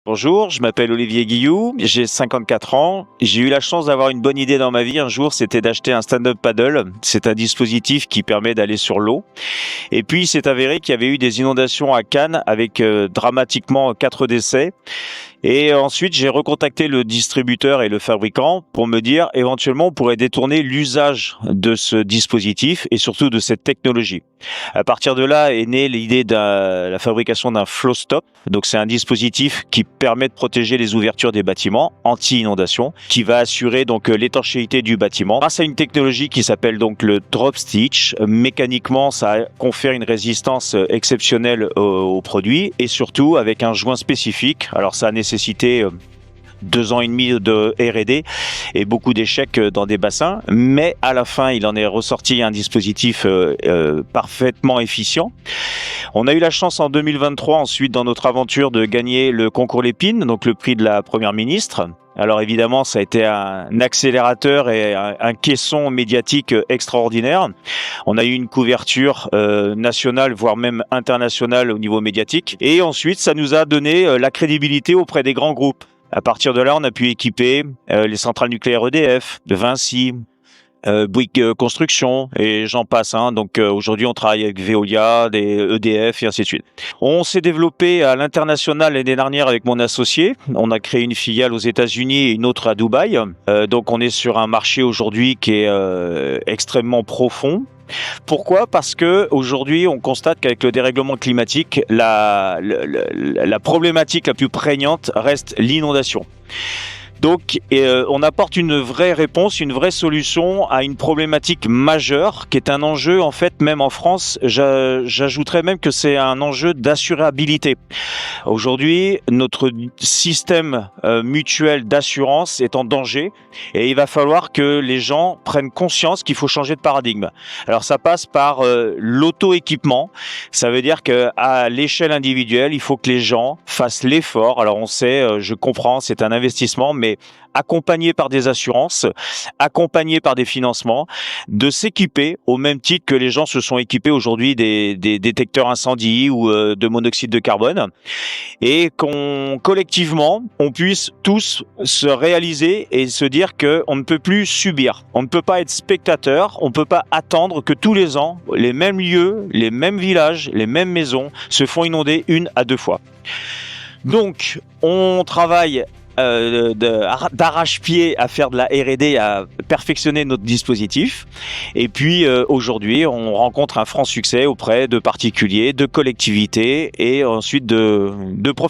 Bonjour, je m'appelle Olivier Guilloux, j'ai 54 ans. J'ai eu la chance d'avoir une bonne idée dans ma vie un jour, c'était d'acheter un stand-up paddle. C'est un dispositif qui permet d'aller sur l'eau. Et puis, il s'est avéré qu'il y avait eu des inondations à Cannes avec dramatiquement 4 décès. Et ensuite, j'ai recontacté le distributeur et le fabricant pour me dire éventuellement on pourrait détourner l'usage de ce dispositif et surtout de cette technologie. À partir de là est née l'idée de la fabrication d'un flow stop. Donc c'est un dispositif qui permet de protéger les ouvertures des bâtiments anti-inondation, qui va assurer donc l'étanchéité du bâtiment grâce à une technologie qui s'appelle donc le drop stitch. Mécaniquement, ça confère une résistance exceptionnelle au produit et surtout avec un joint spécifique. Alors ça a nécessité 2 ans et demi de R&D et beaucoup d'échecs dans des bassins, mais à la fin, il en est ressorti un dispositif parfaitement efficient. On a eu la chance en 2023, ensuite, dans notre aventure, de gagner le concours Lépine, donc le prix de la Première ministre. Alors évidemment, ça a été un accélérateur et un caisson médiatique extraordinaire. On a eu une couverture nationale, voire même internationale au niveau médiatique. Et ensuite, ça nous a donné la crédibilité auprès des grands groupes. À partir de là, on a pu équiper les centrales nucléaires EDF, de Vinci, Bouygues Construction et j'en passe. Donc aujourd'hui, on travaille avec Veolia, des EDF et ainsi de suite. On s'est développé à l'international l'année dernière avec mon associé. On a créé une filiale aux États-Unis et une autre à Dubaï. Donc on est sur un marché aujourd'hui qui est extrêmement profond. Pourquoi ? Parce que aujourd'hui, on constate qu'avec le dérèglement climatique, la problématique la plus prégnante reste l'inondation. Donc, on apporte une vraie réponse, une vraie solution à une problématique majeure qui est un enjeu, en fait, même en France, j'ajouterais même que c'est un enjeu d'assurabilité. Aujourd'hui, notre système mutuel d'assurance est en danger et il va falloir que les gens prennent conscience qu'il faut changer de paradigme. Alors, ça passe par l'auto-équipement. Ça veut dire qu'à l'échelle individuelle, il faut que les gens fassent l'effort. Alors, on sait, je comprends, c'est un investissement, mais accompagné par des assurances, accompagné par des financements, de s'équiper au même titre que les gens se sont équipés aujourd'hui des détecteurs incendie ou de monoxyde de carbone, et qu'on collectivement on puisse tous se réaliser et se dire que on ne peut plus subir, on ne peut pas être spectateur, on ne peut pas attendre que tous les ans les mêmes lieux, les mêmes villages, les mêmes maisons se font inonder 1 à 2 fois. Donc on travaille d'arrache-pied à faire de la R&D, à perfectionner notre dispositif. Et puis aujourd'hui, on rencontre un franc succès auprès de particuliers, de collectivités et ensuite de professionnels.